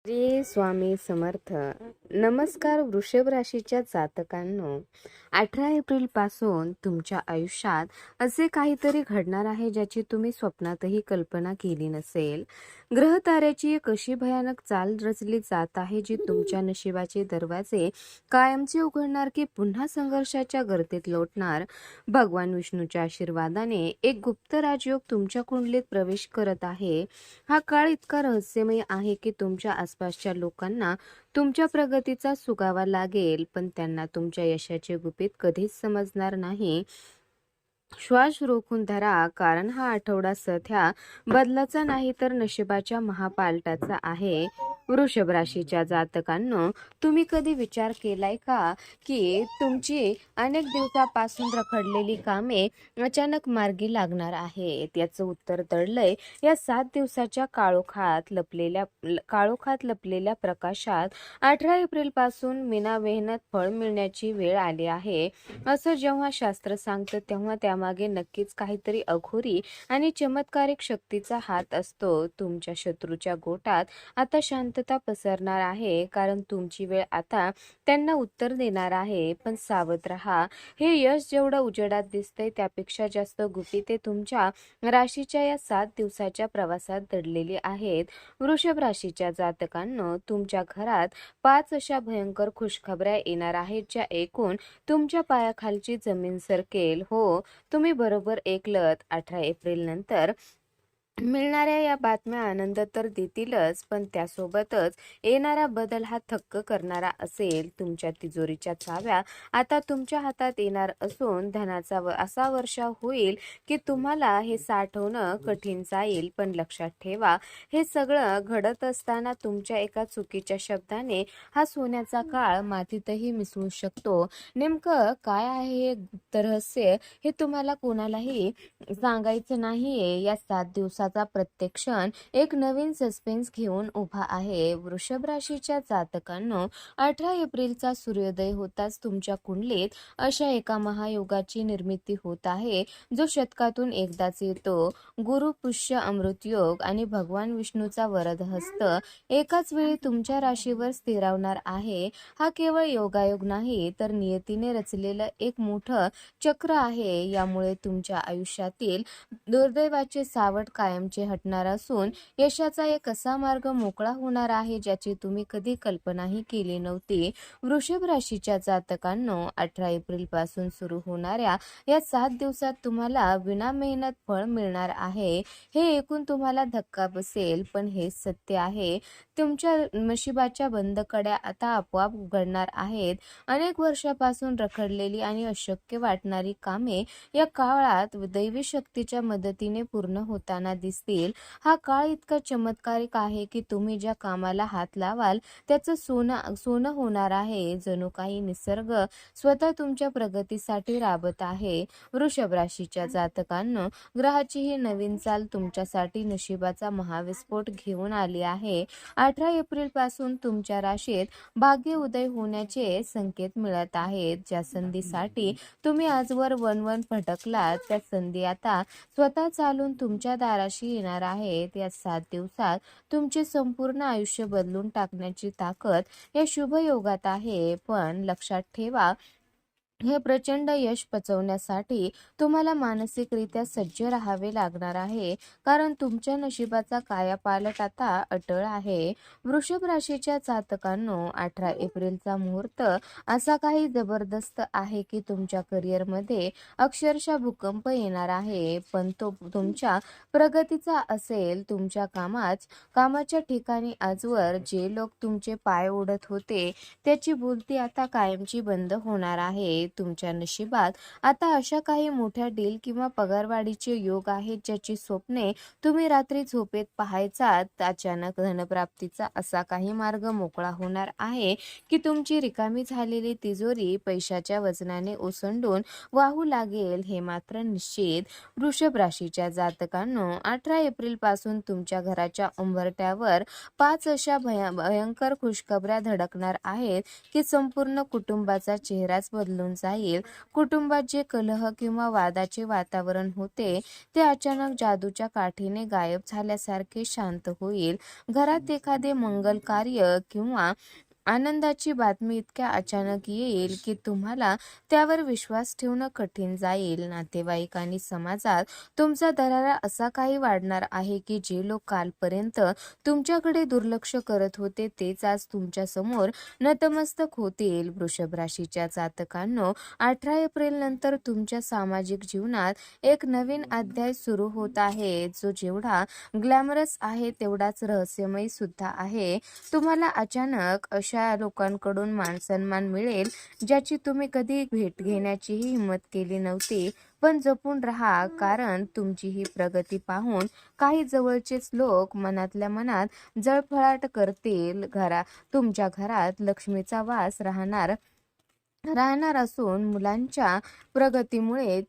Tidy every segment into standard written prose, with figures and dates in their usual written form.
श्री स्वामी समर्थ. नमस्कार वृषभ राशीच्या जातकांनो, 18 एप्रिल पासून तुमच्या आयुष्यात असे काहीतरी घडणार आहे ज्याची तुम्ही स्वप्नातही कल्पना केली नसेल. ग्रह ताऱ्याची एक अशी भयानक चाल रचली जात आहे जी तुमच्या नशिबाचे दरवाजे कायमचे उघडणार की पुन्हा संघर्षाच्या गर्तेत लोटणार. भगवान विष्णूच्या आशीर्वादाने एक गुप्त राजयोग तुमच्या कुंडलीत प्रवेश करत आहे. हा काळ इतका रहस्यमय आहे की तुमच्या आसपासच्या लोकांना तुमच्या प्रगतीचा सुगावा लागेल, पण त्यांना तुमच्या यशाचे गुपित कधीच समजणार नाही. श्वास रोखून धरा, कारण हा आठवडा सध्या बदलाचा नाही तर नशिबाच्या महापालटाचा आहे. वृषभ राशीच्या जातकांनो, तुम्ही कधी विचार केलाय का की तुमची अनेक दिवसापासून रखडलेली कामे अचानक मार्गी लागणार आहेत? याचं उत्तर दडलंय या 7 दिवसाच्या काळोखात लपलेल्या प्रकाशात. 18 एप्रिल पासून विनामेहनत फळ मिळण्याची वेळ आली आहे असं जेव्हा शास्त्र सांगतं, तेव्हा त्यामागे नक्कीच काहीतरी अघोरी आणि चमत्कारिक शक्तीचा हात असतो. तुमच्या शत्रूच्या गोटात आता शांतता पसरणार आहे, कारण तुमची वेळ आता त्यांना उत्तर देणार आहे. पण सावध राहा, हे यश जेवढं उजेडात दिसतंय त्यापेक्षा जास्त गुपिते तुमच्या राशीच्या या 7 दिवसाच्या प्रवासात दडलेली आहेत. वृषभ राशीच्या जातकांनो, तुमच्या घरात 5 अशा भयंकर खुशखबऱ्या येणार आहेत ज्या ऐकून तुमच्या पायाखालची जमीन सरकेल. हो, तुम्ही बरोबर ऐकलत. 18 एप्रिल नंतर मिळणाऱ्या या बातम्या आनंद तर देतीलच, पण त्यासोबतच येणारा बदल हा थक्क करणारा असेल. तुमच्या तिजोरीच्या चाव्या आता तुमच्या हातात येणार असून धनाचा असा वर्षाव होईल की तुम्हाला हे साठवणं कठीण जाईल. पण लक्षात ठेवा, हे सगळं घडत असताना तुमच्या एका चुकीच्या शब्दाने हा सोन्याचा काळ मातीतही मिसळू शकतो. नेमकं काय आहे हे गुप्त रहस्य, हे तुम्हाला कोणालाही सांगायचं नाहीये. या 7 दिवसाचा प्रत्येक क्षण एक नवीन सस्पेन्स घेऊन उभा आहे. वृषभ राशीच्या जातकांनो, 18 एप्रिलचा सूर्योदय होताच तुमच्या कुंडलीत अशा एका महायोगाची निर्मिती होत आहे जो शतकातून एकदाच येतो. गुरु पुष्य अमृत योग आणि भगवान विष्णूचा वरद हस्त एकाच वेळी तुमच्या राशीवर स्थिरावणार आहे. हा केवळ योगायोग नाही, तर नियतीने रचलेलं एक मोठं चक्र आहे. यामुळे तुमच्या आयुष्यातील दुर्दैवाचे सावट कायमचे हटणार असून यशाचा एक असा मार्ग मोकळा होणार आहे ज्याची तुम्ही कधी कल्पनाही केली नव्हती. वृषभ राशीच्या जातकांनो, 18 एप्रिल पासून सुरू होणाऱ्या या 7 दिवसात तुम्हाला विनामेहनत फळ मिळणार आहे. हे ऐकून तुम्हाला धक्का बसेल, पण हे सत्य आहे. तुमच्या नशिबाच्या बंद कड्या आता आपोआप उघडणार आहेत. अनेक वर्षापासून रखडलेली आणि अशक्य वाटणारी कामे या काळात दैवी शक्तीच्या मदतीने पूर्ण होताना दिसतील. हा काळ इतका चमत्कारिक आहे की तुम्ही ज्या कामाला हात लावाल त्याचं सोनं होणार आहे. जणू काही निसर्ग स्वतः तुमच्या प्रगतीसाठी राबत आहे. वृषभ राशीच्या जातकांनो, ग्रहाची ही नवीन चाल तुमच्यासाठी नशिबाचा महाविस्फोट घेऊन आली आहे. 18 एप्रिल पासून तुमच्या राशीत भाग्य उदय होण्याचे संकेत मिळत आहेत. ज्या संधीसाठी तुम्ही आजवर वणवण भटकलात, त्या संधी आता स्वतः चालून तुमच्या दाराशी येणार आहेत. या 7 दिवसात तुमचे संपूर्ण आयुष्य बदलून टाकण्याची ताकद या शुभ योगात आहे. पण लक्षात ठेवा, हे प्रचंड यश पचवण्यासाठी तुम्हाला मानसिकरित्या सज्ज राहावे लागणार आहे, कारण तुमच्या नशिबाचा कायापालट आता अटळ आहे. वृषभ राशीच्या जातकांनो, 18 एप्रिलचा मुहूर्त असा काही जबरदस्त आहे की तुमच्या करिअरमध्ये अक्षरशः भूकंप येणार आहे. पण तो तुमच्या प्रगतीचा असेल. तुमच्या कामाच्या ठिकाणी आजवर जे लोक तुमचे पाय ओढत होते त्याची बोलती आता कायमची बंद होणार आहे. तुमच्या नशिबात आता अशा काही मोठ्या डील किंवा पगारवाढीचे योग आहेत ज्याची स्वप्ने तुम्ही रात्री झोपेत पाहायचात. अचानक धनप्राप्तीचा असा काही मार्ग मोकळा होणार आहे की तुमची रिकामी झालेली तिजोरी पैशाच्या वजनाने ओसंडून वाहू लागेल. हे मात्र निश्चित. वृषभ राशीच्या जातकांनो, 18 एप्रिल पासून तुमच्या घराच्या उंबरठ्यावर 5 अशा भयंकर खुशखबऱ्या धडकणार आहेत की संपूर्ण कुटुंबाचा चेहराच बदलून होऊन जाईल. कुटुंबात जे कलह किंवा वादाचे वातावरण होते ते अचानक जादूच्या काठीने गायब झाल्यासारखे शांत होईल. घरात एखादे मंगल कार्य किंवा आनंदाची बातमी इतक्या अचानक येईल की तुम्हाला त्यावर विश्वास ठेवणं कठीण जाईल. नातेवाईक आणि समाजात तुमचा दरारा असा काही वाढणार आहे की जे लोक कालपर्यंत तुमच्याकडे दुर्लक्ष करत होते तेच आज तुमच्या समोर नतमस्तक होतील. वृषभ राशीच्या जातकांनो, 18 एप्रिल नंतर तुमच्या सामाजिक जीवनात एक नवीन अध्याय सुरू होत आहे, जो जेवढा ग्लॅमरस आहे तेवढाच रहस्यमयी सुद्धा आहे. तुम्हाला अचानक अशा लोकांकडून मानसन्मान मिळेल ज्याची तुम्ही कधी भेट घेण्याचीही हिंमत केली नव्हती. पण जपून राहा, कारण तुमची ही प्रगती पाहून काही जवळचेच लोक मनातल्या मनात जळफळाट करतील. तुमच्या घरात लक्ष्मीचा वास राहणार असून मुलांच्या प्रगतीमुळे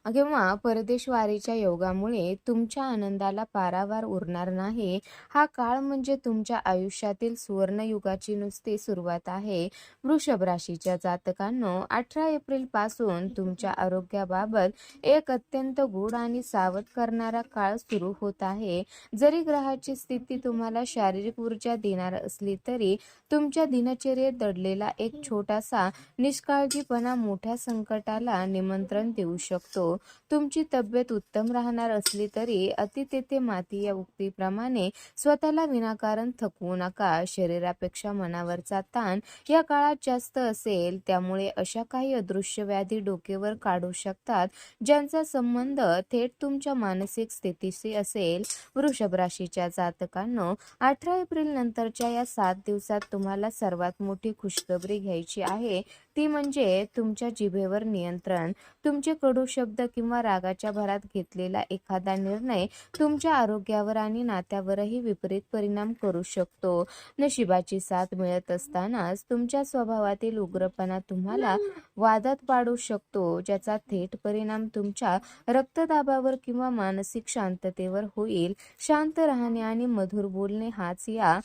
किंवा परदेशवारीच्या योगामुळे तुमच्या आनंदाला पारावार उरणार नाही. हा काळ म्हणजे तुमच्या आयुष्यातील सुवर्णयुगाची नुसती सुरुवात आहे. वृषभ राशीच्या जातकांनो, 18 एप्रिल पासून तुमच्या आरोग्याबाबत एक अत्यंत गूढ आणि सावध करणारा काळ सुरू होत आहे. जरी ग्रहाची स्थिती तुम्हाला शारीरिक ऊर्जा देणार असली तरी तुमच्या दिनचर्येत दडलेला एक छोटासा निष्काळजीपणा मोठ्या संकटाला निमंत्रण देऊ शकतो. तुमची तब्येत उत्तम राहणार असली तरी अति तेथे माती या उक्तीप्रमाणे स्वतःला विनाकारण थकवू नका. शरीरापेक्षा मनावरचा ताण या काळात जास्त असेल, त्यामुळे अशा काही अदृश्य व्याधी डोकेवर काढू शकतात ज्यांचा संबंध थेट तुमच्या मानसिक स्थितीशी असेल. वृषभ राशीच्या जातकांनो, 18 एप्रिल नंतरच्या या 7 दिवसात तुम्हाला सर्वात मोठी खुशखबरी घ्यायची आहे. ती म्हणजे तुमच्या जिभेवर नियंत्रण. तुमचे कडू शब्द किंवा रागाच्या भरात घेतलेला एखादा निर्णय तुमच्या आरोग्यावर आणि नात्यावरही विपरीत परिणाम करू शकतो. नशिबाची साथ मिळत असतानाच तुमच्या स्वभावातील उग्रपणा तुम्हाला वादात पाडू शकतो, ज्याचा थेट परिणाम तुमच्या रक्तदाबावर किंवा मानसिक शांततेवर होईल. शांत राहणे आणि मधुर बोलणे हाच या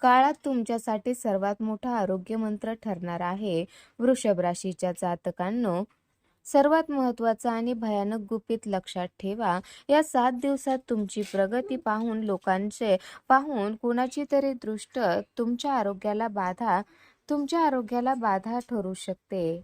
काळात तुमच्यासाठी सर्वात मोठा आरोग्य मंत्र ठरणार आहे. वृषभ राशीच्या जातकांनो, सर्वात महत्त्वाचं आणि भयानक गुपित लक्षात ठेवा. या 7 दिवसात तुमची प्रगती पाहून कुणाची तरी दृष्ट तुमच्या आरोग्याला बाधा ठरू शकते.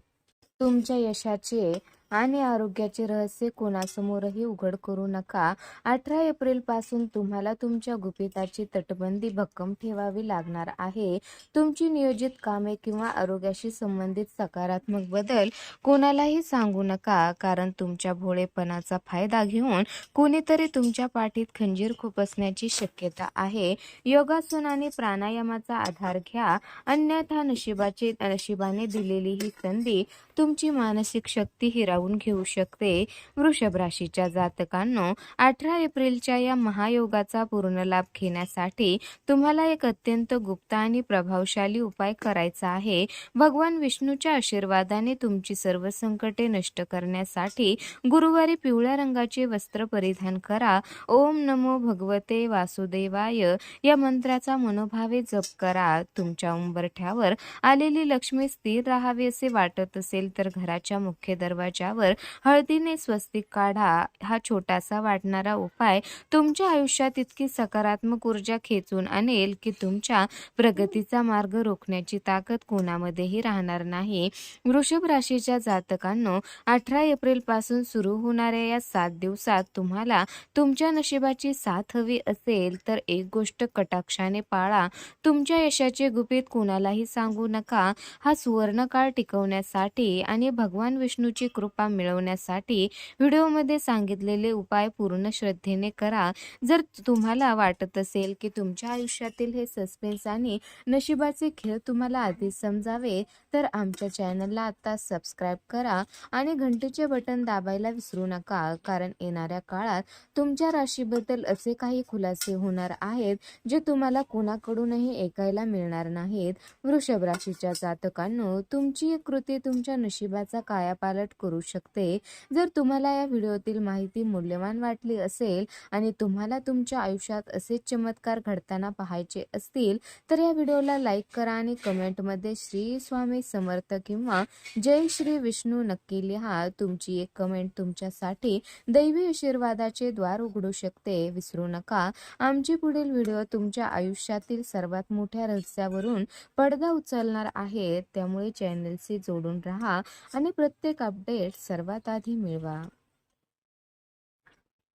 तुमच्या यशाचे आणि आरोग्याचे रहस्य कोणासमोरही उघड करू नका. 18 एप्रिल पासून तुम्हाला तुमच्या गुपिताची तटबंदी भक्कम ठेवावी लागणार आहे. तुमची नियोजित कामे किंवा आरोग्याशी संबंधित सकारात्मक बदल कोणालाही सांगू नका, कारण तुमच्या भोळेपणाचा फायदा घेऊन कोणीतरी तुमच्या पाठीत खंजीर खुपसण्याची शक्यता आहे. योगासन आणि प्राणायामाचा आधार घ्या, अन्यथा नशिबाने दिलेली ही संधी तुमची मानसिक शक्ती हिरावून घेऊ शकते. वृषभ राशीच्या जातकांनो, 18 एप्रिलच्या या महायोगाचा पूर्ण लाभ घेण्यासाठी तुम्हाला एक अत्यंत गुप्त आणि प्रभावशाली उपाय करायचा आहे. भगवान विष्णूच्या आशीर्वादाने तुमची सर्व संकटे नष्ट करण्यासाठी गुरुवारी पिवळ्या रंगाचे वस्त्र परिधान करा. ओम नमो भगवते वासुदेवाय या मंत्राचा मनोभावे जप करा. तुमच्या उंबरठ्यावर आलेली लक्ष्मी स्थिर राहावी असे वाटत असेल तर घराच्या मुख्य दरवाजावर हळदीने स्वस्तिक काढा. हा छोटासा वाटणारा उपाय तुमच्या आयुष्यात इतकी सकारात्मक ऊर्जा खेचून आणेल की तुमच्या प्रगतीचा मार्ग रोखण्याची ताकद कोणामध्येही राहणार नाही. वृषभ राशीच्या जातकांनो, 18 एप्रिल पासून सुरू होणाऱ्या या 7 दिवसात तुम्हाला तुमच्या नशिबाची साथ हवी असेल तर एक गोष्ट कटाक्षाने पाळा. तुमच्या यशाचे गुपित कोणालाही सांगू नका. हा सुवर्ण काळ टिकवण्यासाठी आणि भगवान विष्णूची कृपा मिळवण्यासाठी व्हिडिओमध्ये सांगितलेले उपाय पूर्ण श्रद्धेने करा. जर तुम्हाला वाटत असेल की तुमच्या आयुष्यातील हे सस्पेन्स आणि नशिबाचे खेळ तुम्हाला आधीच समजावे तर आमच्या चॅनलला आता सबस्क्राईब करा आणि घंटेचे बटन दाबायला विसरू नका, कारण येणाऱ्या काळात तुमच्या राशीबद्दल असे काही खुलासे होणार आहेत जे तुम्हाला कोणाकडूनही ऐकायला मिळणार नाहीत. वृषभ राशीच्या जातकांनो, तुमची एक कृती तुमच्या नशिबाचा कायापालट करू शकते. जर तुम्हाला या व्हिडिओतील माहिती मूल्यवान वाटली असेल आणि तुम्हाला तुमच्या आयुष्यात असेच चमत्कार घडताना पाहायचे असतील तर या व्हिडिओला लाईक करा आणि कमेंटमध्ये श्री स्वामी समर्थ किंवा जय श्री विष्णू नक्की लिहा. तुमची एक कमेंट तुमच्यासाठी दैवी आशीर्वादाचे द्वार उघडू शकते. विसरू नका, आमची पुढील व्हिडिओ तुमच्या आयुष्यातील सर्वात मोठ्या रहस्यावरून पडदा उचलणार आहे. त्यामुळे चॅनलशी जोडून राहा आणि प्रत्येक अपडेट सर्वात आधी मिळवा.